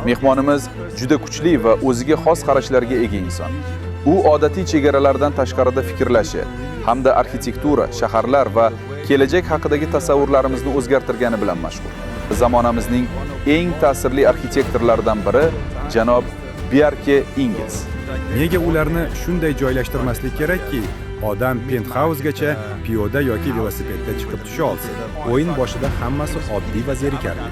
Mehmonimiz juda kuchli va o'ziga xos qarashlarga ega inson. U odatiy chegaralardan tashqarida fikrlashi hamda arxitektura, shaharlar va kelajak haqidagi tasavvurlarimizni o'zgartirgani bilan mashhur. Zamonamizning eng ta'sirli arxitektorlaridan biri janob Bjarke Ingels. Nega ularni shunday joylashtirmaslik kerakki, odam penthausgacha piyoda yoki velosipedda chiqib tusha olsin. O'yin boshida hammasi oddiy va zerikarli.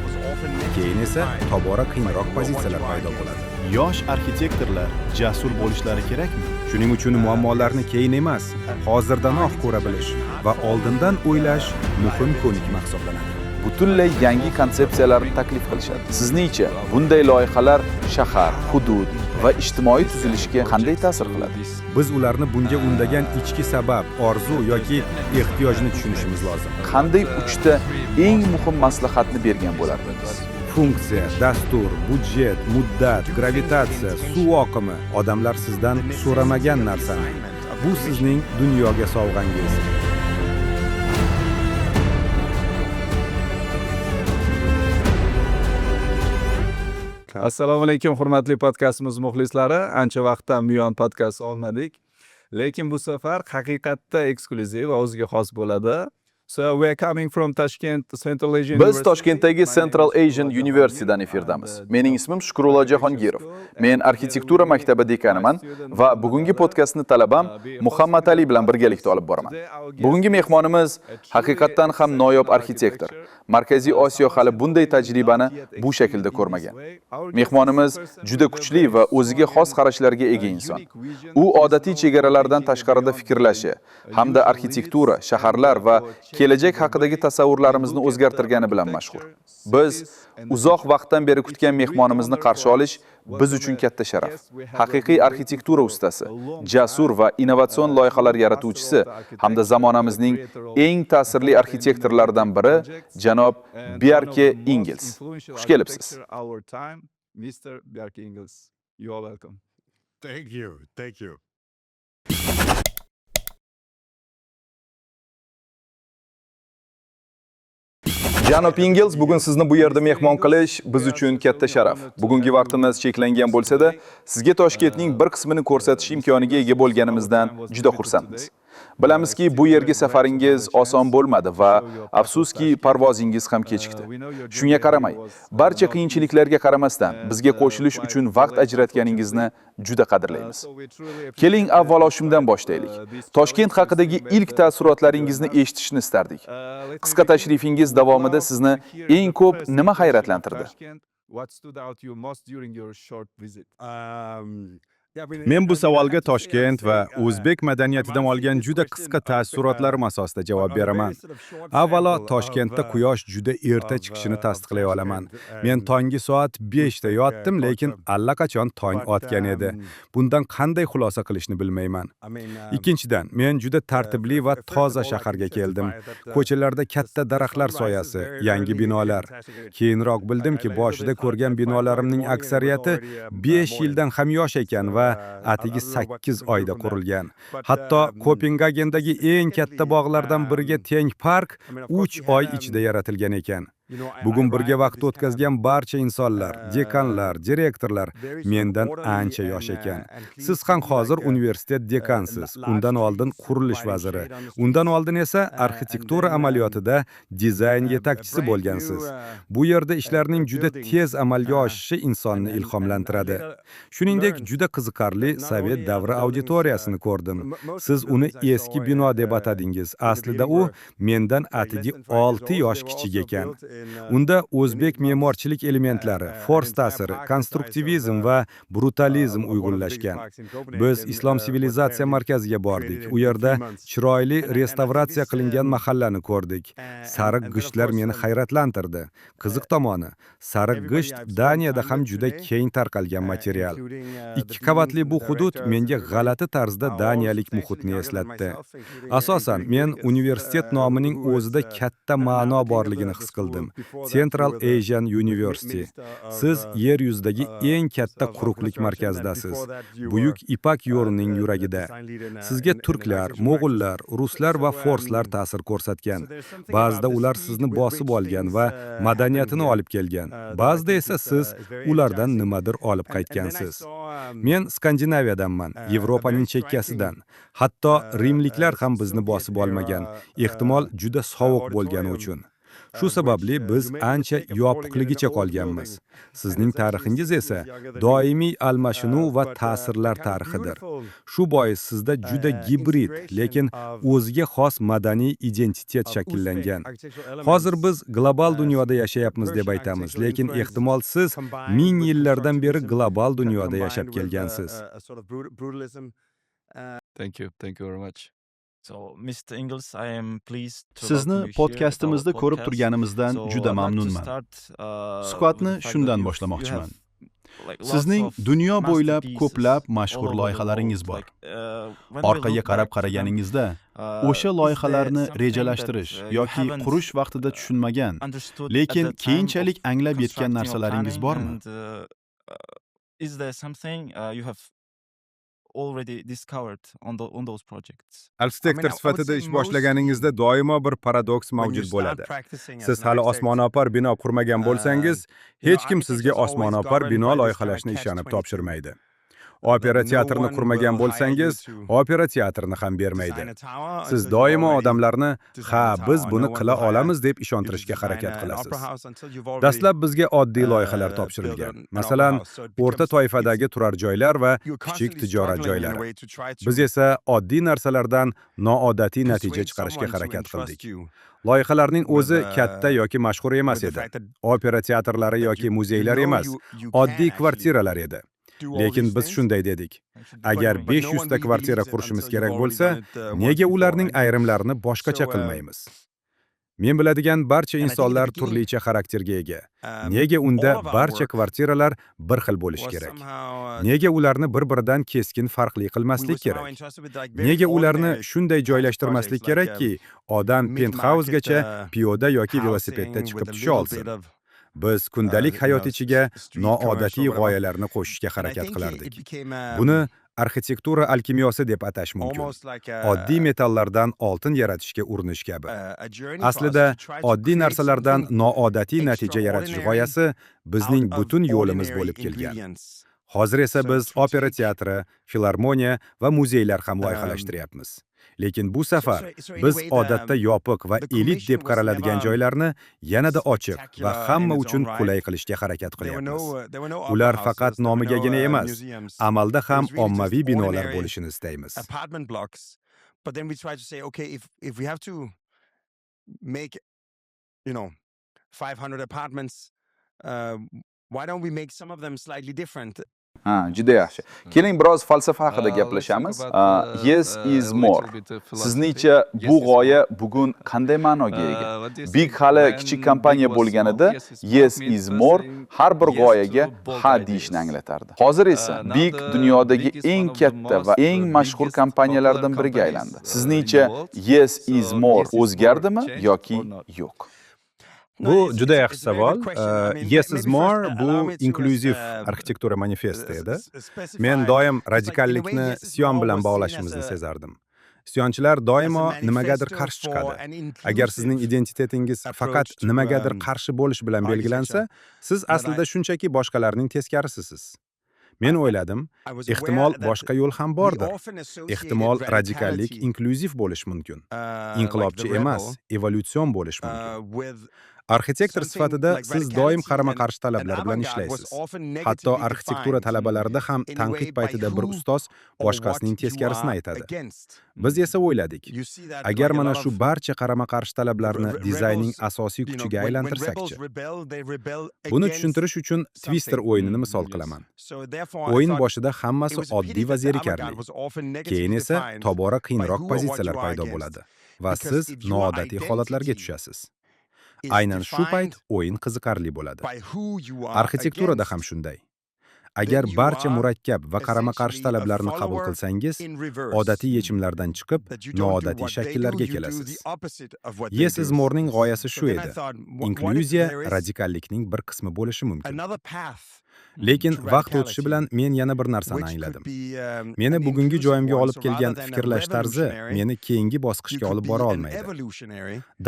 Keyin esa tobora qiyinroq pozitsiyalar paydo bo'ladi. Yosh arxitektorlar jasur bo'lishlari kerakmi? Shuning uchun muammolarni keyin emas, hozirdanoq ko'ra bilish va oldindan o'ylash muhim ko'nikma hisoblanadi. Butunlay yangi konsepsiyalarni taklif qilishadi. Sizningcha bunday loyihalar shahar, hudud va ijtimoiy tuzilishga qanday ta'sir qiladi? Biz ularni bunga undagan ichki sabab, orzu yoki ehtiyojni tushunishimiz lozim. Qanday uchta eng muhim maslahatni bergan bo'lardingiz? Funksiya, dastur, budjet, muddat, gravitatsiya, suv oqimi, odamlar sizdan so'ramagan narsani. Bu sizning dunyoga sovg'angiz. Assalomu alaykum, hurmatli podkastimiz muxlislari. Ancha vaqtdan buyon podkast olmadik, lekin bu safar haqiqatda eksklyuziv va o'ziga xos bo'ladi. So we're coming from Tashkent Central Asian Biz Toshkentdagi Central Asian University'dan efirdamiz. Mening ismim Shukrullo Jahongirov. Men arxitektura maktabi dekaniman va bugungi podkastni talabam Muhammad Ali bilan birgalikda olib boraman. Bugungi mehmonimiz haqiqatdan ham noyob arxitektor. Markaziy Osiyo hali bunday tajribani bu shaklda ko'rmagan. Mehmonimiz juda kuchli va o'ziga xos qarashlarga ega inson. U odatiy chegaralardan tashqarida fikrlashi hamda arxitektura, shaharlar va kelajak haqidagi tasavvurlarimizni o'zgartirgani bilan mashhur. Biz uzoq vaqtdan beri kutgan mehmonimizni qarshi olish biz uchun katta sharaf. Haqiqiy arxitektura ustasi, jasur va innovatsion loyihalar yaratuvchisi hamda zamonamizning eng ta'sirli arxitektorlaridan biri janob Bjarke Ingels. Xush kelibsiz. Mr. Bjarke Ingels. You are welcome. Thank you. Janob Ingels, bugun sizni bu yerda mehmon qilish biz uchun katta sharaf. Bugungi vaqtimiz cheklangan bo'lsa-da, sizga Toshkentning bir qismini ko'rsatish imkoniga ega bo'lganimizdan juda xursandmiz. Bilamizki, bu yerga safaringiz oson bo'lmadi va afsuski parvozingiz ham kechikdi. Shunga qaramay, barcha qiyinchiliklarga qaramasdan bizga qo'shilish uchun vaqt ajratganingizni juda qadrlaymiz. Keling, avvalo shundan boshlaylik. Toshkent haqidagi ilk taassurotlaringizni eshitishni istardik. Qisqa tashrifingiz davomida sizni eng ko'p nima hayratlantirdi? What stood out you most during your short visit? Men bu savolga Toshkent va o'zbek madaniyatidan olgan juda qisqa taassurotlarim asosida javob beraman. Avvalo, Toshkentda quyosh juda erta chiqishini tasdiqlay olaman. Men tongi soat 5 da yotdim, lekin allaqachon tong otgan edi. Bundan qanday xulosa qilishni bilmayman. Ikkinchidan, men juda tartibli va toza shaharga keldim. Ko'chalarda katta daraxtlar soyasi, yangi binolar. Keyinroq bildimki, boshida ko'rgan binolarimning aksariyati 5 yildan ham yosh ekan va atigi 8 oyda qurilgan. Hatto Kopengagendagi eng katta bog'lardan biriga teng park 3 oy ichida yaratilgan ekan. Bugun birga vaqt o'tkazgan barcha insonlar, dekanlar, direktorlar mendan ancha yosh ekan. Siz ham hozir universitet dekansiz, undan oldin qurilish vaziri, undan oldin esa arxitektura amaliyotida dizayn yetakchisi bo'lgansiz. Bu yerda ishlarning juda tez amalga oshishi insonni ilhomlantiradi. Shuningdek, juda qiziqarli Sovet davri auditoriyasini ko'rdim. Siz uni eski bino deb atadingiz. Aslida u mendan atigi 6 yosh kichik ekan. Unda o'zbek me'morchilik elementlari, fors ta'siri, konstruktivizm va brutalizm uyg'unlashgan. Biz Islom sivilizatsiya markaziga bordik. U yerda chiroyli restavratsiya qilingan mahallani ko'rdik. Sariq g'ishtlar meni hayratlantirdi. Qiziq tomoni, sariq g'isht Daniyada ham juda keng tarqalgan material. 2 qavatli bu hudud menga g'alati tarzda daniyalik muhitni eslatdi. Asosan, men universitet nomining o'zida katta ma'no borligini his qildim. Central Asian University. Siz yer yuzidagi eng katta quruqlik markazidasiz. Buyuk Ipak yo'lining yuragida. Sizga turklar, mo'g'ullar, ruslar va forslar ta'sir ko'rsatgan. Ba'zida ular sizni bosib olgan va madaniyatini olib kelgan. Ba'zida esa siz ulardan nimadir olib qaytgansiz. Men Skandinaviyadanman, Yevropaning chekkasidan. Hatto rimliklar ham bizni bosib olmagan, ehtimol juda sovuq bo'lgani uchun. Shu sababli biz ancha yopiqligicha qolganmiz. Sizning tarixingiz esa doimiy almashinuv va ta'sirlar tarixidir. Shu bois sizda juda gibrid, lekin o'ziga xos madaniy identitet shakllangan. Hozir biz global dunyoda yashayapmiz deb aytamiz, lekin ehtimol siz 1000 yillardan beri global dunyoda yashab kelgansiz. Thank you very much. Sizni podkastimizda ko'rib turganimizdan juda mamnunman. Suhbatni shundan boshlamoqchiman. Sizning dunyo bo'ylab ko'plab mashhur loyihalaringiz bor. Orqaga qarab qaraganingizda, o'sha loyihalarni rejalashtirish yoki qurish vaqtida tushunmagan, lekin keyinchalik anglab yetgan narsalaringiz bormi? Arxitektor sifatida ish boshlaganingizda doimo bir paradoks mavjud bo'ladi. Siz hali osmono'par bino qurmagan bo'lsangiz, hech kim sizga osmono'par bino loyihalashni ishonib topshirmaydi. Opera teatrini qurmagan bo'lsangiz, opera teatrini ham bermaydi. Siz doimo odamlarni, "Ha, biz buni qila olamiz" deb ishontirishga harakat qilasiz. Dastlab bizga oddiy loyihalar topshirilgan. Masalan, o'rta toifadagi turar joylar va kichik tijorat joylari. Biz esa oddiy narsalardan noodatiy natija chiqarishga harakat qildik. Loyihalarning o'zi katta yoki mashhur emas edi. Opera teatrlari yoki muzeylar emas, oddiy kvartiralar edi. Lekin biz shunday dedik. Agar 500 ta kvartira qurishimiz kerak bo'lsa, nega ularning ayrimlarini boshqacha qilmaymiz? Men biladigan barcha insonlar turlicha xarakterga ega. Nega unda barcha kvartiralar bir xil bo'lishi kerak? Nega ularni bir-biridan keskin farqli qilmaslik kerak? Nega ularni shunday joylashtirmaslik kerakki, odam penthausgacha piyoda yoki velosipedda chiqib tusha olsin? Biz kundalik hayot ichiga noodatiy g'oyalarni qo'shishga harakat qilardik. Buni arxitektura alkimiyosi deb atash mumkin. Oddiy metallardan oltin yaratishga urinish kabi. Aslida oddiy narsalardan noodatiy natija yaratish g'oyasi bizning butun yo'limiz bo'lib kelgan. Hozir esa biz opera teatri, filarmoniya va muzeylar ham loyihalashtiryapmiz. Lekin bu safar biz odatda yopiq va elit deb qaraladigan joylarni yanada ochiq va hamma uchun qulay qilishga harakat qilyapmiz. Ular faqat nomigagina emas, amalda ham ommaviy binolar bo'lishini istaymiz. But then we try to say, okay, if we have to make, 500 apartments, why don't we make some of them slightly different? Juda yaxshi. Keling biroz falsafa haqida gaplashamiz. Yes is more. Sizningcha bu g'oya bugun qanday ma'noga ega? Big hali kichik kompaniya bo'lganida yes is more har bir g'oyaga ha deyishni anglatardi. Hozir esa Big dunyodagi eng katta va eng mashhur kompaniyalardan biriga aylandi. Sizningcha yes is more o'zgardimi yoki yo'q? Bu juda yaxshi savol. Yes is more bu inklyuziv arxitektura manifesti edi. Men doim radikallikni Sion bilan bog'lashimizni sezardim. Sionchilar doimo nimagadir qarshi chiqadi. Agar sizning identitetingiz faqat nimagadir qarshi bo'lish bilan belgilansa, siz aslida shunchaki boshqalarning teskarisisiz. Men o'yladim, ehtimol boshqa yo'l ham bordir. Ehtimol radikallik inklyuziv bo'lish mumkin. Inqilobchi emas, evolyutsion bo'lish mumkin. Arxitektor sifatida siz doim qarama-qarshi talablar bilan ishlaysiz. Hatto arxitektura talabalarida ham tanqid paytida bir ustoz boshqasining teskarisini aytadi. Biz esa o'yladik, agar mana shu barcha qarama-qarshi talablarni dizaynning asosiy kuchiga aylantirsakchi. Buni tushuntirish uchun Twister o'yinini misol qilaman. O'yin boshida hammasi oddiy va zerikarli. Keyin esa tobora qiyinroq pozitsiyalar paydo bo'ladi va siz noodatiy holatlarga tushasiz. Aynan shu payt o'yin qiziqarli bo'ladi. Arxitekturada ham shunday. Agar barcha murakkab va qarama-qarshi talablarni qabul qilsangiz, odatiy yechimlardan chiqib, noodatiy shakllarga kelasiz. Yes is more'ning g'oyasi shu edi. Inklyuziya radikallikning bir qismi bo'lishi mumkin. Lekin vaqt o'tishi bilan men yana bir narsani angladim. Meni bugungi joyimga olib kelgan fikrlash tarzi meni keyingi bosqichga olib bora olmaydi.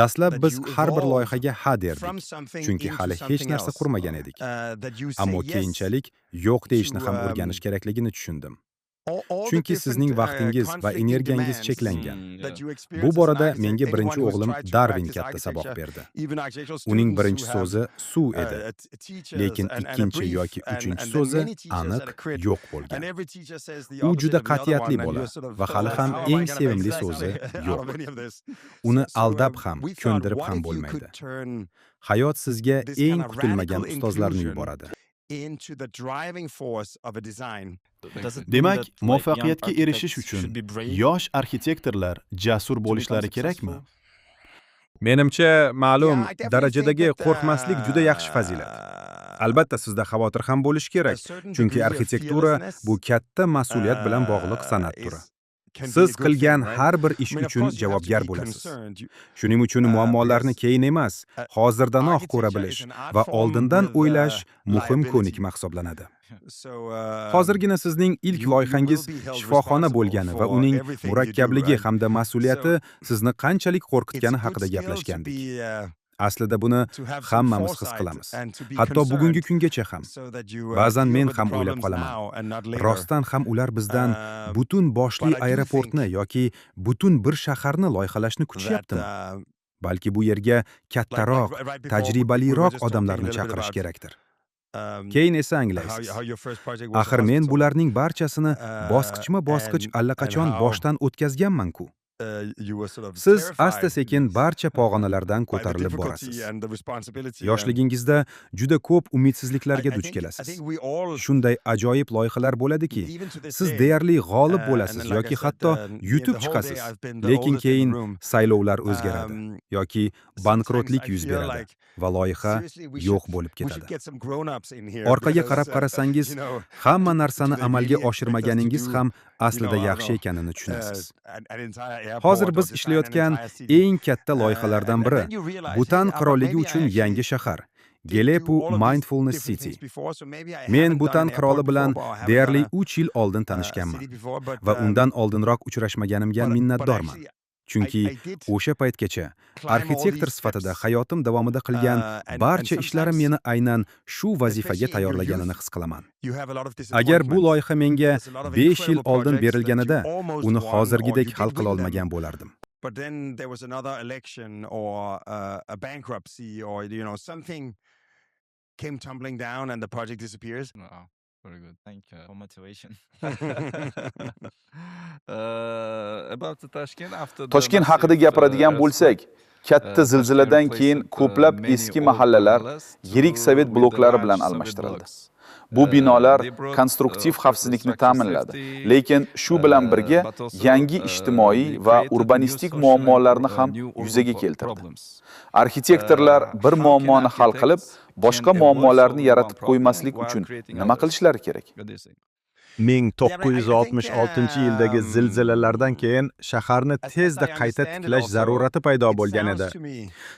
Dastlab biz har bir loyihaga ha derdik, chunki hali hech narsa qurmagan edik. Ammo keyinchalik yo'q deyishni ham o'rganish kerakligini tushundim. Chunki sizning vaqtingiz va energiyangiz cheklangan. Bu borada menga birinchi o'g'lim Darwin katta saboq berdi. Uning birinchi so'zi suv edi, lekin ikkinchi yoki uchinchi so'zi aniq yo'q bo'lgan. U juda qat'iyatli bo'la va hali ham eng sevimli so'zi yo'q. Uni aldab ham, ko'ndirib ham bo'lmaydi. Hayot sizga eng kutilmagan ustozlarni yuboradi. Demak, muvaffaqiyatga erishish uchun yosh arxitektorlar jasur bo'lishlari kerakmi? Menimcha, ma'lum darajadagi qo'rqmaslik juda yaxshi fazilat. Albatta, sizda xavotir ham bo'lishi kerak, chunki arxitektura bu katta mas'uliyat bilan bog'liq san'at turi. Siz qilgan har bir ish uchun javobgar bo'lasiz. Shuning uchun muammolarni keyin emas, hozirdanoq ko'ra bilish va oldindan o'ylash muhim ko'nikma hisoblanadi. Hozirgina sizning ilk loyihangiz shifoxona bo'lgani va uning murakkabligi hamda mas'uliyati sizni qanchalik qo'rqitgani haqida gaplashgandik. Aslida buni hammamiz his qilamiz. Hatto bugungi kungacha ham. Ba'zan men ham o'ylab qolaman. Rostdan ham ular bizdan butun boshli aeroportni yoki butun bir shaharni loyihalashni kutishyaptimi? Balki bu yerga kattaroq, tajribaliroq odamlarni chaqirish kerakdir. Keyin esa anglaysiz. Axir men bularning barchasini bosqichma-bosqich allaqachon boshdan o'tkazganman-ku. Siz asta-sekin barcha pog'onalardan ko'tarilib borasiz. Yoshligingizda juda ko'p umidsizliklarga duch kelasiz. Shunday ajoyib loyihalar bo'ladiki, siz deyarli g'olib bo'lasiz yoki hatto yutib chiqasiz. Lekin keyin saylovlar o'zgaradi yoki bankrotlik yuz beradi va loyiha yo'q bo'lib ketadi. Orqaga qarab qarasangiz, hamma narsani amalga oshirmaganingiz ham aslida yaxshi ekanini tushunasiz. Hozir biz ishlayotgan eng katta loyihalardan biri Butan qirolligi uchun yangi shahar. Gelepu Mindfulness City. Men Butan qiroli bilan deyarli 3 yil oldin tanishganman va undan oldinroq uchrashmaganimga minnatdorman. Chunki o'sha paytgacha arxitektor sifatida hayotim davomida qilgan barcha ishlarim meni aynan shu vazifaga tayyorlaganini his qilaman. Agar bu loyiha menga 5 yil oldin berilganida, uni hozirgidek hal qila olmagan bo'lardim. But then there was another election or a bankruptcy or something came tumbling down and the project disappears. Wow, very good. Thank you for motivation. About the Tashkent after the Toshkent haqida gapiradigan bo'lsak, katta zilziladan keyin ko'plab eski mahallalar yirik sovet bloklari bilan almashtirildi. Bu binolar konstruktiv xavfsizlikni ta'minladi, lekin shu bilan birga yangi ijtimoiy va urbanistik muammolarni ham yuzaga keltirdi. Arxitektorlar bir muammoni hal qilib, boshqa muammolarni yaratib qo'ymaslik uchun nima qilishlari kerak? 1966-yildagi zilzilalardan keyin shaharni tezda qayta tiklash zarurati paydo bo'lgan edi.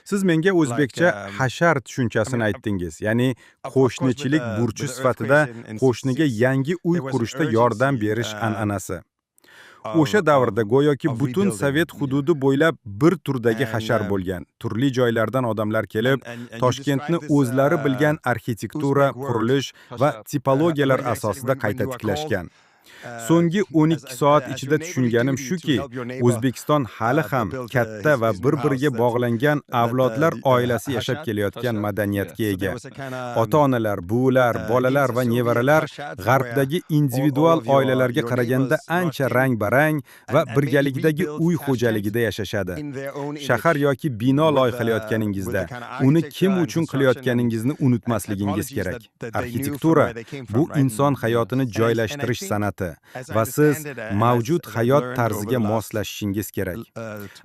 Siz menga o'zbekcha hashar tushunchasini aytdingiz, ya'ni qo'shnichilik burchi sifatida qo'shniga yangi uy qurishda yordam berish an'anasi. O'sha davrda go'yoki butun Sovet hududi bo'ylab bir turdagi hashar bo'lgan. Turli joylardan odamlar kelib, Toshkentni o'zlari bilgan arxitektura, qurilish va tipologiyalar asosida qayta tiklashgan. So'nggi 12 soat ichida tushunganim shuki, O'zbekiston hali ham katta va bir-biriga bog'langan avlodlar oilasi yashab kelayotgan madaniyatga ega. Ota-onalar, buvilar, bolalar va nevaralar g'arbdagi individual oilalarga qaraganda ancha rang-barang va birgalikdagi uy xo'jaligida yashashadi. Shahar yoki bino loyihalayotganingizda uni kim uchun qilayotganingizni unutmasligingiz kerak. Arxitektura bu inson hayotini joylashtirish san'ati va siz mavjud hayot tarziga moslashishingiz kerak.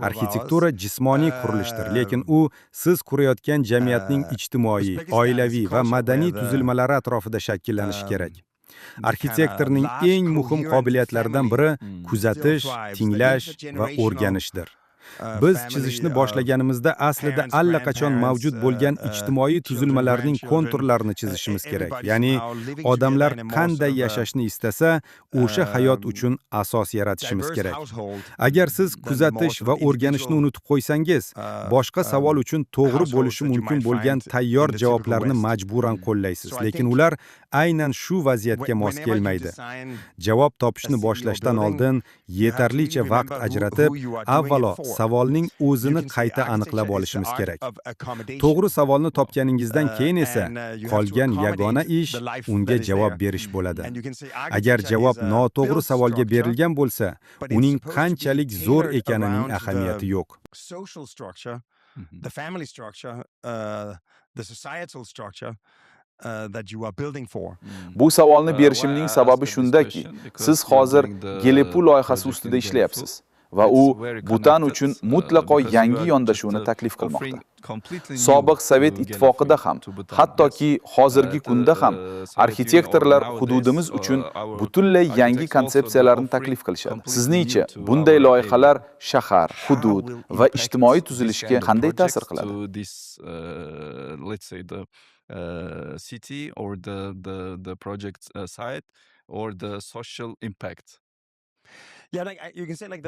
Arxitektura jismoniy qurilishdir, lekin u siz qurayotgan jamiyatning ijtimoiy, oilaviy va madaniy tuzilmalari atrofida shakllanishi kerak. Arxitektorning eng muhim qobiliyatlaridan biri kuzatish, tinglash va o'rganishdir. Biz chizishni boshlaganimizda aslida allaqachon mavjud bo'lgan ijtimoiy tuzilmalarning konturlarini chizishimiz kerak. Ya'ni odamlar qanday yashashni istasa, o'sha hayot uchun asos yaratishimiz kerak. Agar siz kuzatish va o'rganishni unutib qo'ysangiz, boshqa savol uchun to'g'ri bo'lishi mumkin bo'lgan tayyor javoblarni majburan qo'llaysiz, lekin ular aynan shu vaziyatga mos kelmaydi. Javob topishni boshlashdan oldin yetarlicha vaqt ajratib, avvalo savolning o'zini qayta aniqlab olishimiz kerak. To'g'ri savolni topganingizdan keyin esa qolgan yagona ish unga javob berish bo'ladi. Agar javob noto'g'ri savolga berilgan bo'lsa, uning qanchalik zo'r ekanining ahamiyati yo'q. The family structure, the societal structure that you are building for. Bu savolni berishimning sababi shundaki, siz hozir Gelepu loyihasi ustida ishlayapsiz va u Butan uchun mutlaqo yangi yondashuvni taklif qilmoqda. Sobiq Sovet ittifoqida ham, hattoki hozirgi kunda ham arxitektorlar hududimiz uchun butunlay yangi konsepsiyalarni taklif qilishadi. Sizningcha, bunday loyihalar shahar, hudud va ijtimoiy tuzilishga qanday ta'sir qiladi? City or the project site or the social impact.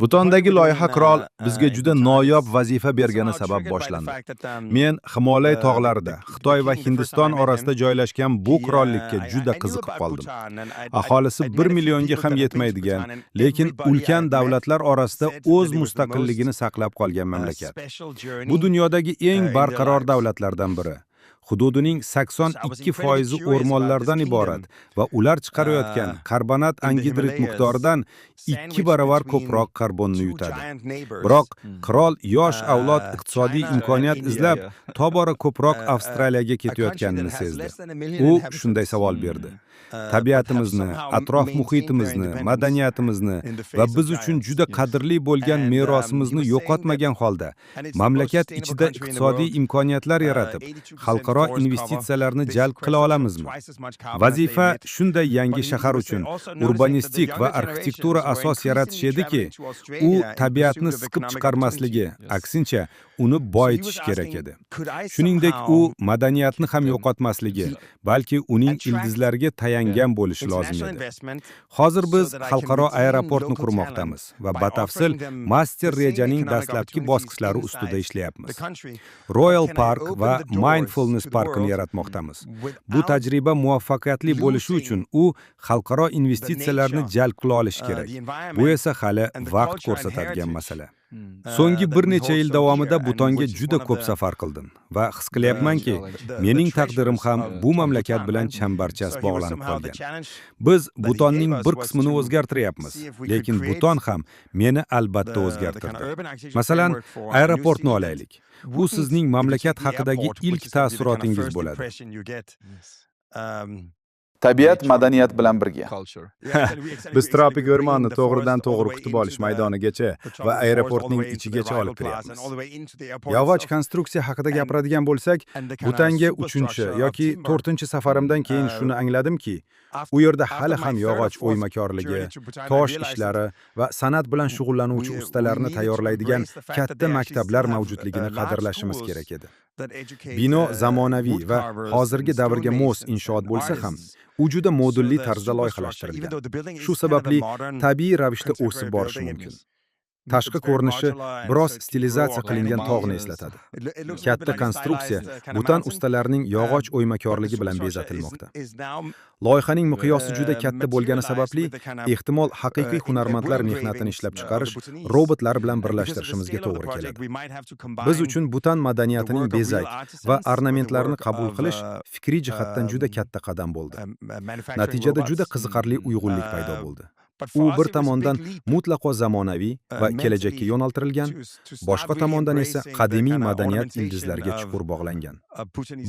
Butondagi loyiha qirol bizga juda noyob vazifa bergani sabab boshlandi. Men Himolay tog'larida Xitoy va Hindiston orasida joylashgan bu qirollikka juda qiziqib qoldim. Aholisi 1 millionga ham yetmaydigan, lekin ulkan davlatlar orasida o'z mustaqilligini saqlab qolgan mamlakat. Bu dunyodagi eng barqaror davlatlardan biri. Hududining 82% o'rmonlardan iborat va ular chiqarayotgan karbonat angidrid miqdoridan 2 barobar ko'proq karbonni yutadi. Biroq qirol yosh avlod iqtisodiy imkoniyat izlab tobora ko'proq Avstraliyaga ketayotganini sezdi. U shunday savol berdi: tabiatimizni, atrof muhitimizni, madaniyatimizni va biz uchun juda qadrli bo'lgan merosimizni yo'qotmagan holda mamlakat ichida iqtisodiy imkoniyatlar yaratib, xalqaro investitsiyalarni jalb qila olamizmi? Vazifa shunday yangi shahar uchun urbanistik va arxitektura asos yaratish ediki, u tabiatni siqib chiqarmasligi, aksincha uni boyitish kerak edi. Shuningdek, u madaniyatni ham yo'qotmasligi, balki uning ildizlariga tayangan bo'lishi lozim edi. Hozir biz xalqaro aeroportni qurmoqdamiz va batafsil master rejaning dastlabki bosqichlari ustida ishlayapmiz. Royal Park va Mindfulness Parkini yaratmoqdamiz. Bu tajriba muvaffaqiyatli bo'lishi uchun u xalqaro investitsiyalarni jalb qila olishi kerak. Bu esa hali vaqt ko'rsatadigan masala. So'nggi bir necha yil davomida Butonga juda ko'p safar qildim va his qilyapmanki, mening taqdirim ham bu mamlakat bilan chambarchas bog'lanib qolgan. Biz Butonning bir qismini o'zgartiryapmiz, lekin Buton ham meni albatta o'zgartirdi. Masalan, aeroportni olaylik. Bu sizning mamlakat haqidagi ilk taassurotingiz bo'ladi. Tabiat madaniyat bilan birga. Biz tropik o'rmonni to'g'ridan to'g'ri kutib olish maydonigacha va aeroportning ichigacha olib kiryapmiz. Yog'och konstruksiya haqida gapiradigan bo'lsak, Butanga 3-chi yoki 4-chi safarimdan keyin shuni angladimki, u yerda hali ham yog'och o'ymakorligi, tosh ishlari va san'at bilan shug'ullanuvchi ustalarni tayyorlaydigan katta maktablar mavjudligini qadrlashimiz kerak edi. Bino zamonaviy va hozirgi davrga mos inshoot bo'lsa ham, u juda modulli tarzda loyihalashtirilgan. Shu sababli tabiiy ravishda o'sib borishi mumkin. Tashqi ko'rinishi biroz stilizatsiya qilingan tog'ni eslatadi. Katta konstruksiya Butan ustalarining yog'och o'ymakorligi bilan bezatilmoqda. Loyihaning miqyosi juda katta bo'lgani sababli, ehtimol haqiqiy hunarmandlar mehnatini ishlab chiqarish robotlar bilan birlashtirishimizga to'g'ri keladi. Biz uchun Butan madaniyatining bezak va ornamentlarini qabul qilish fikriy jihatdan juda katta qadam bo'ldi. Natijada juda qiziqarli uyg'unlik paydo bo'ldi. U bir tomondan mutlaqo zamonaviy va kelajakka yo'naltirilgan, boshqa tomondan esa qadimiy madaniyat ildizlariga chuqur bog'langan.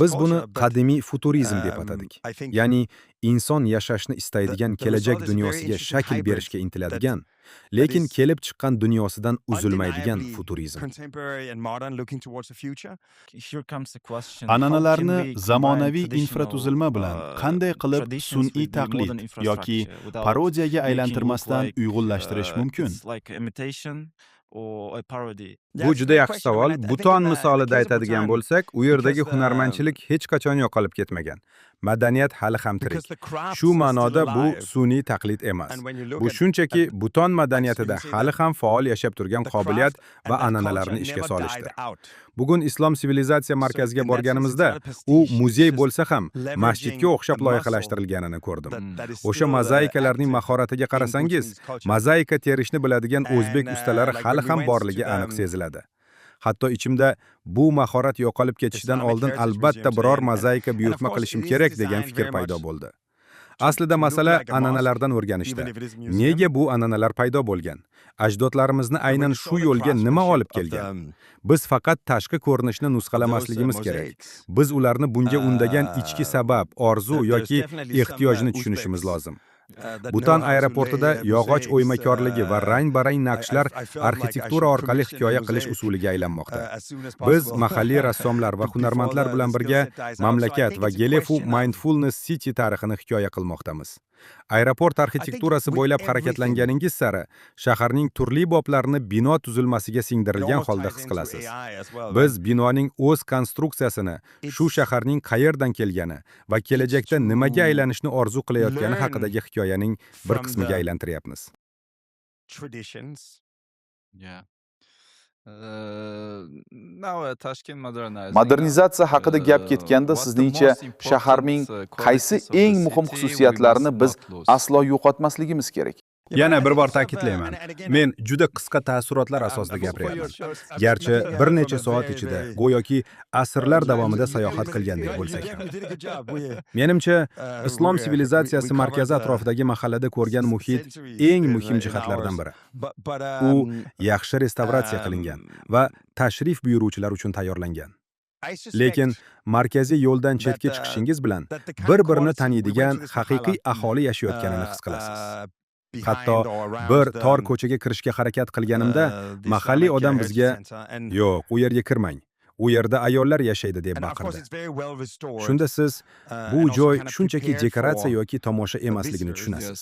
Biz buni qadimiy futurizm deb atadik. Ya'ni inson yashashni istaydigan kelajak dunyosiga shakl berishga intiladigan lekin kelib chiqqan dunyosidan uzilmaydigan futurizm. Contemporary and modern, looking towards the future. An'analarni zamonaviy infratuzilma bilan qanday qilib sun'iy taqlid yoki parodiyaga aylantirmasdan uyg'unlashtirish mumkin? Bu juda yaxshi savol. Buton misolida aytadigan bo'lsak, u yerdagi hunarmandchilik hech qachon yo'qolib ketmagan. Madaniyat hali ham tirik. Shu ma'noda bu sun'iy taqlid emas. Bu shunchaki buton madaniyatida hali ham faol yashab turgan qobiliyat va an'analarni ishga solishdir. Bugun Islom sivilizatsiya markaziga borganimizda, u muzey bo'lsa ham masjidga o'xshab loyihalashtirilganini ko'rdim. O'sha mozaikalarning mahoratiga qarasangiz, mozaika terishni biladigan o'zbek ustalari hali ham borligi aniq seziladi. Hatto ichimda bu mahorat yo'qolib ketishidan oldin albatta biror mozaika buyurtma qilishim kerak degan fikr paydo bo'ldi. Aslida masala an'analardan o'rganishda. Nega bu an'analar paydo bo'lgan? Ajdodlarimizni aynan shu yo'lga nima olib kelgan? Biz faqat tashqi ko'rinishni nusxalamasligimiz kerak. Biz ularni bunga undagan ichki sabab, orzu yoki ehtiyojni tushunishimiz lozim. Buton aeroportida yog'och o'ymakorligi va rang-barang naqshlar arxitektura orqali hikoya qilish usuliga aylanmoqda. Biz mahalliy rassomlar va hunarmandlar bilan birga mamlakat va Gelefu Mindfulness City tarixini hikoya qilmoqdamiz. Aeroport arxitekturasi bo'ylab harakatlanganingiz sari shaharning turli boblarini bino tuzilmasiga singdirilgan holda his qilasiz. Biz binoning o'z konstruksiyasini, shu shaharning qayerdan kelgani va kelajakda nimaga aylanishni orzu qilayotgani haqidagi hikoyaning bir qismiga aylantiryapmiz. Modernizatsiya haqida gap ketganda sizningcha shaharning qaysi eng muhim xususiyatlarini biz aslo yo'qotmasligimiz kerak? Yana bir bor ta'kidlayman. Men juda qisqa taassurotlar asosida gapiryapman. Garchi bir necha soat ichida go'yoki asrlar davomida sayohat qilgandek bo'lsak ham. Menimcha, islom sivilizatsiyasi markazi atrofidagi mahallada ko'rgan muhit eng muhim jihatlardan biri. U yaxshi restavratsiya qilingan va tashrif buyuruvchilar uchun tayyorlangan. Lekin markaziy yo'ldan chetga chiqishingiz bilan bir-birini taniydigan haqiqiy aholi yashayotganini his qilasiz. Hatto bir tor ko'chaga kirishga harakat qilganimda, mahalliy odam bizga "Yo'q, u yerga kirmang. U yerda ayollar yashaydi" deb baqirdi. Shunda siz bu joy shunchaki dekoratsiya yoki tomosha emasligini tushunasiz.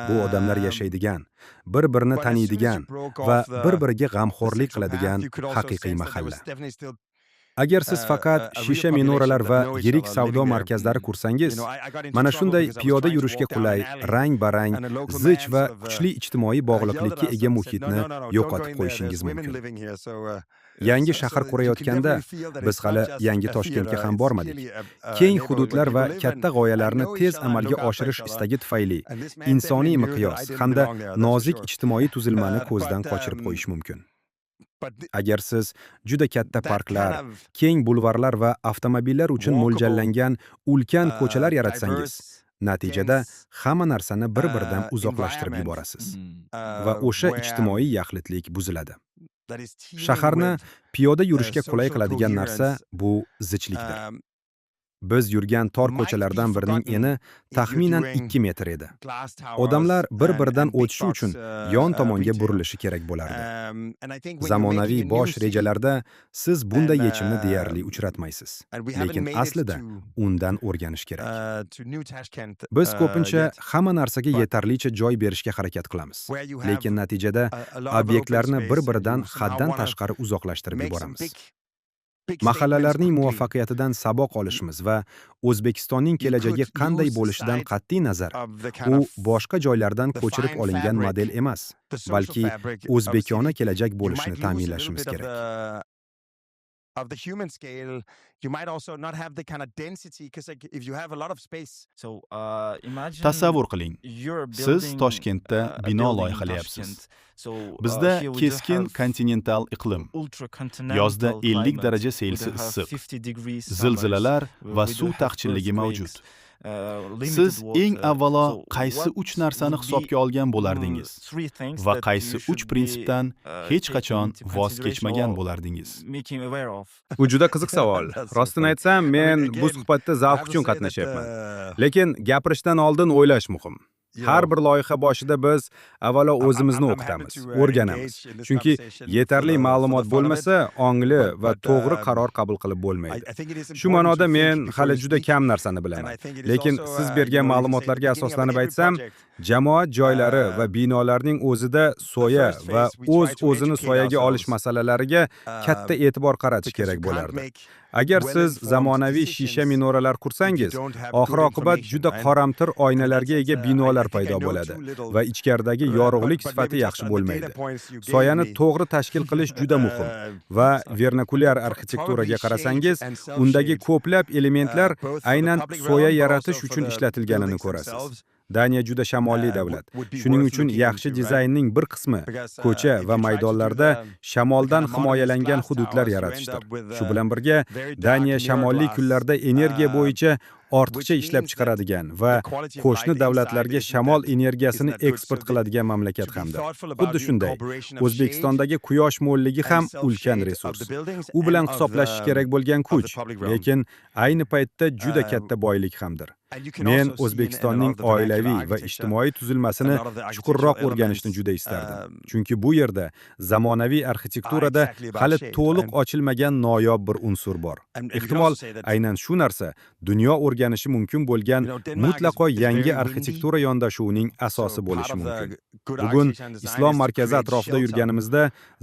Bu odamlar yashaydigan, bir-birini taniydigan va bir-biriga g'amxo'rlik qiladigan haqiqiy mahalla. Agar siz faqat shisha minoralar va yirik savdo markazlari qursangiz, mana shunday piyoda yurishga qulay, rang-barang, zich va kuchli ijtimoiy bog'liqlikka ega muhitni yo'qotib qo'yishingiz mumkin. Yangi shahar qurayotganda biz hali yangi Toshkentga ham bormadik. Keng hududlar va katta g'oyalarni tez amalga oshirish istagi tufayli insoniy miqyos hamda nozik ijtimoiy tuzilmani ko'zdan qochirib qo'yish mumkin. Agar siz juda katta parklar, keng bulvarlar va avtomobillar uchun mo'ljallangan ulkan ko'chalar yaratsangiz, natijada hamma narsani bir-biridan uzoqlashtirib yuborasiz va o'sha ijtimoiy yaxlitlik buziladi. Shaharni piyoda yurishga qulay qiladigan narsa bu zichlikdir. Biz yurgan tor ko'chalardan birining eni taxminan 2 metr edi. Odamlar bir-biridan o'tishi uchun yon tomonga burilishi kerak bo'lardi. Zamonaviy bosh rejalarda siz bunday yechimni deyarli uchratmaysiz. Lekin aslida undan o'rganish kerak. Biz ko'pincha hamma narsaga yetarlicha joy berishga harakat qilamiz. Lekin natijada obyektlarni bir-biridan haddan tashqari uzoqlashtirib yuboramiz. Mahallalarning muvaffaqiyatidan saboq olishimiz va O'zbekistonning kelajagi qanday bo'lishidan qat'iy nazar, u boshqa joylardan ko'chirib olingan model emas, balki o'zbekona kelajak bo'lishini ta'minlashimiz kerak. Of the human scale, you might also not have the kind of density, because like if you have a lot of space. Tasavvur qiling, siz Toshkentda bino loyihalayapsiz. Bizda keskin kontinental iqlim, yozda 50 daraja Selsiy issiq, zilzilalar va suv taqchilligi mavjud. Siz eng avvalo qaysi 3 narsani hisobga olgan bo'lardingiz va qaysi 3 prinsipdan hech qachon voz kechmagan bo'lardingiz? Bu juda qiziq savol. Rostini aytsam, men bu suhbatda zavq uchun qatnashyapman. Lekin gapirishdan oldin o'ylash muhim. Har bir loyiha boshida biz avvalo o'zimizni o'qitamiz, o'rganamiz. Chunki yetarli ma'lumot bo'lmasa, ongli va to'g'ri qaror qabul qilib bo'lmaydi. Shu ma'noda men hali juda kam narsani bilaman. Lekin siz bergan ma'lumotlarga asoslanib aytsam, jamoat joylari va binolarning o'zida soya va o'z-o'zini soyaga olish masalalariga katta e'tibor qaratish kerak bo'lardi. Agar siz zamonaviy shisha minoralar qursangiz, oxir-oqibat juda qoramtir oynalarga ega binolar paydo bo'ladi va ichkaridagi yorug'lik sifati yaxshi bo'lmaydi. Soyani to'g'ri tashkil qilish juda muhim va vernakulyar arxitekturaga qarasangiz, undagi ko'plab elementlar aynan soya yaratish uchun ishlatilganini ko'rasiz. Daniya juda shamolli davlat. Shuning uchun yaxshi dizaynning bir qismi ko'cha va maydonlarda shamoldan himoyalangan hududlar yaratishdir. Shu bilan birga, Daniya shamolli kunlarda energiya bo'yicha ortiqcha ishlab chiqaradigan va qo'shni davlatlarga shamol energiyasini eksport qiladigan mamlakat hamdir. Xuddi shunday, O'zbekistondagi quyosh mo'lligi ham ulkan resurs. U bilan hisoblashish kerak bo'lgan kuch, lekin ayni paytda juda katta boylik hamdir. Men O'zbekistonning oilaviy va ijtimoiy tuzilmasini chuqurroq o'rganishni juda istardim. Chunki bu yerda zamonaviy arxitekturada hali to'liq ochilmagan noyob bir unsur bor. Ehtimol aynan shu narsa dunyo o'rganishi mumkin bo'lgan mutlaqo yangi arxitektura yondashuvining asosi bo'lishi mumkin. Bugun Islom markazi atrofida yurganimizda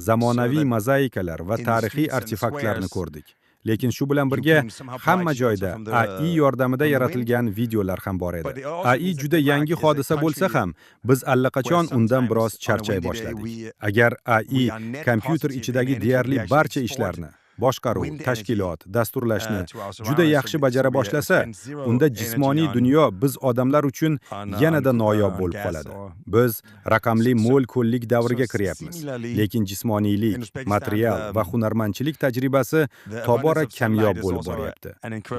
zamonaviy mozaikalar va tarixiy artefaktlarni ko'rdik. Lekin shu bilan birga hamma joyda AI yordamida yaratilgan videolar ham bor edi. AI juda yangi hodisa bo'lsa ham, biz allaqachon undan biroz charchay boshladik. Agar AI kompyuter ichidagi deyarli barcha ishlarni boshqaruv, tashkilot, dasturlashni juda yaxshi bajara boshlasa, unda jismoniy dunyo biz odamlar uchun yanada noyob bo'lib qoladi. Biz raqamli mo'l-ko'llik davriga kiryapmiz. Lekin jismoniylik, material va hunarmandchilik tajribasi tobora kamyob bo'lib boryapti.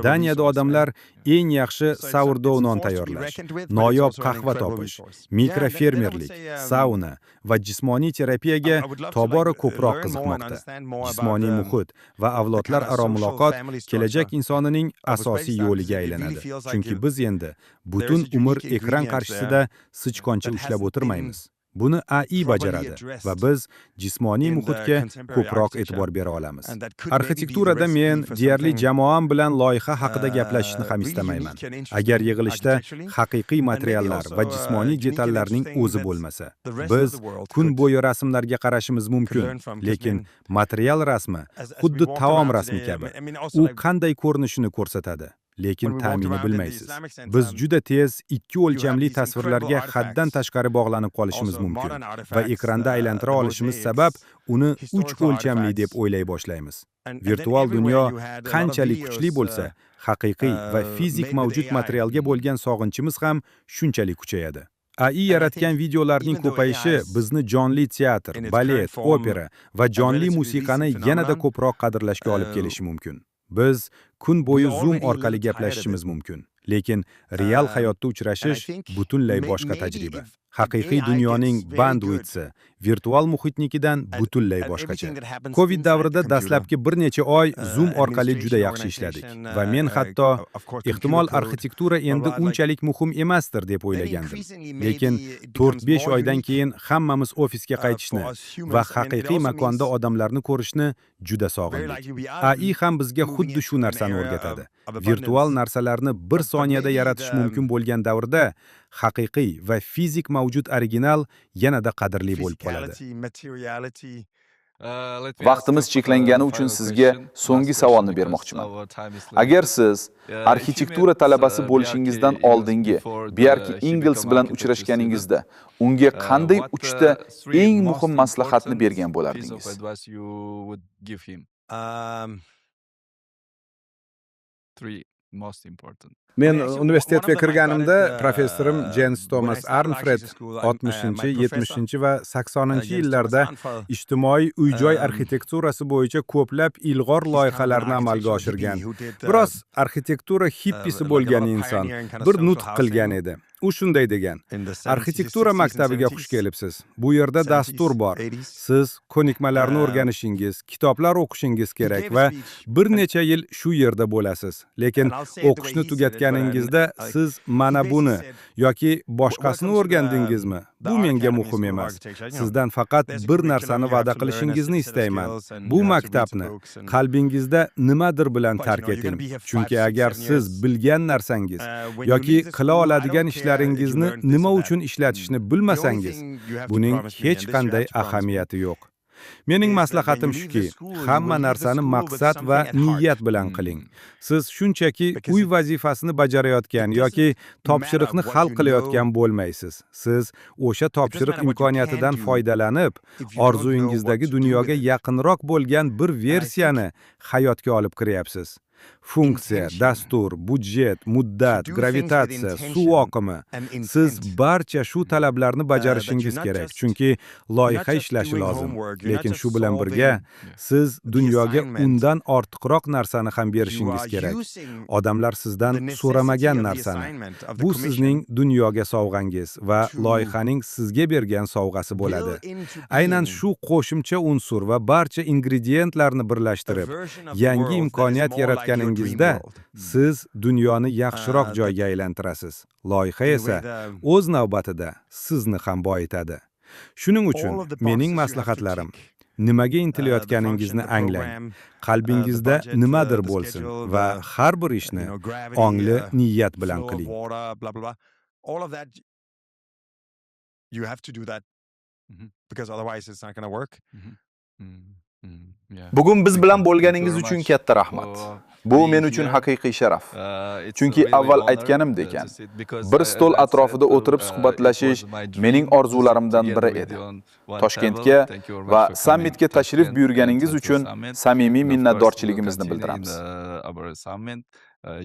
Daniyada odamlar eng yaxshi sourdough non tayyorlash, noyob qahva topish, mikrofermerlik, sauna va jismoniy terapiyaga tobora ko'proq qiziqmoqda. Jismoniy muhit va avlodlar aro muloqot kelajak insonining asosiy yo'liga aylanadi. Chunki biz endi butun umr ekran qarshisida sichqoncha ushlab o'tirmaymiz. Buni AI bajaradi va biz jismoniy muhitga ko'proq e'tibor bera olamiz. Arxitekturada men deyarli jamoam bilan loyiha haqida gaplashishni ham istamayman. Agar yig'ilishda haqiqiy materiallar va jismoniy detallarning o'zi bo'lmasa, biz kun bo'yi rasmlarga qarashimiz mumkin, lekin material rasmi xuddi taom rasmi kabi. U qanday ko'rinishini ko'rsatadi, lekin ta'mini bilmaysiz. Biz juda tez ikki o'lchamli tasvirlarga haddan tashqari bog'lanib qolishimiz mumkin va ekranda aylantira olishimiz sabab uni 3 o'lchamli deb o'ylay boshlaymiz. Virtual dunyo qanchalik kuchli bo'lsa, haqiqiy va fizik mavjud materialga bo'lgan sog'inchimiz ham shunchalik kuchayadi. AI yaratgan videolarning ko'payishi bizni jonli teatr, balet, opera va jonli musiqani yanada ko'proq qadrlashga olib kelishi mumkin. Biz kun bo'yi Zoom orqali gaplashishimiz mumkin, lekin real hayotda uchrashish butunlay boshqa tajriba. Haqiqiy dunyoning bandwidthi virtual muhitnikidan butunlay boshqacha. Covid davrida dastlabki bir necha oy Zoom orqali juda yaxshi ishladik va men hatto ehtimol arxitektura endi unchalik muhim emasdir deb o'ylagandim. Lekin 4-5 oydan keyin hammamiz ofisga qaytishni va haqiqiy makonda odamlarni ko'rishni juda sog'indik. AI ham bizga xuddi shu narsani o'rgatadi. Virtual narsalarni bir soniyada yaratish mumkin bo'lgan davrda haqiqiy va fizik mavjud original yanada qadrli bo'lib qoladi. Vaqtimiz cheklangani uchun sizga so'nggi savolni bermoqchiman. Agar siz arxitektura talabasi bo'lishingizdan oldingi Bjarke Ingels bilan uchrashganingizda, unga qanday 3 ta eng muhim maslahatni bergan bo'lardingiz? Men universitetga kirganimda professorim Jens Thomas Arnfred 60-chi, 70-chi va 80-chi yillarda ijtimoiy uy-joy arxitekturasi bo'yicha ko'plab ilg'or loyihalarni amalga oshirgan. Biroz arxitektura hippisi bo'lgan inson bir nutq qilgan edi. U shunday degan: Arxitektura maktabiga xush kelibsiz. Bu yerda dastur bor. Siz ko'nikmalarni o'rganishingiz, kitoblar o'qishingiz kerak va bir necha yil shu yerda bo'lasiz. Lekin o'qishni tugatganingizda siz mana buni yoki boshqasini o'rgandingizmi? Bu menga muhim emas. Sizdan faqat bir narsani va'da qilishingizni istayman. Bu maktabni qalbingizda nimadir bilan tark eting. Chunki agar siz bilgan narsangiz yoki qila oladigan ishlaringizni nima uchun ishlatishni bilmasangiz, buning hech qanday ahamiyati yo'q. Mening maslahatim shuki, hamma narsani maqsad va niyat bilan qiling. Siz shunchaki uy vazifasini bajarayotgan yoki topshiriqni hal qilayotgan bo'lmaysiz. Siz o'sha topshiriq imkoniyatidan foydalanib, orzuyingizdagi dunyoga yaqinroq bo'lgan bir versiyani hayotga olib kiryapsiz. Funksiya, dastur, budjet, muddat, gravitatsiya, suv oqimi. Siz barcha shu talablarni bajarishingiz kerak, chunki loyiha ishlashi lozim. Lekin shu bilan birga siz dunyoga undan ortiqroq narsani ham berishingiz kerak. Odamlar sizdan so'ramagan narsani. Bu sizning dunyoga sovg'angiz va loyihaning sizga bergan sovg'asi bo'ladi. Aynan shu qo'shimcha unsur va barcha ingrediyentlarni birlashtirib, yangi imkoniyat yaratganingizda siz dunyoni yaxshiroq joyga aylantirasiz. Loyiha esa o'z navbatida sizni ham boyitadi. Shuning uchun mening maslahatlarim: nimaga intilayotganingizni anglang. Qalbingizda nimadir bo'lsin va har bir ishni ongli niyat bilan qiling. All of that you have to do that because otherwise it's not going to work. Bugun biz bilan bo'lganingiz uchun katta rahmat. Bu men uchun haqiqiy sharaf. Chunki avval aytganimdek, bir stol atrofida o'tirib suhbatlashish mening orzularimdan biri edi. Toshkentga va sammitga tashrif buyurganingiz uchun samimiy minnatdorchiligimizni bildiramiz.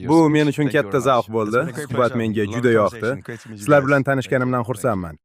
Bu men uchun katta zavq bo'ldi. Suhbat menga juda yoqdi. Sizlar bilan tanishganimdan xursandman.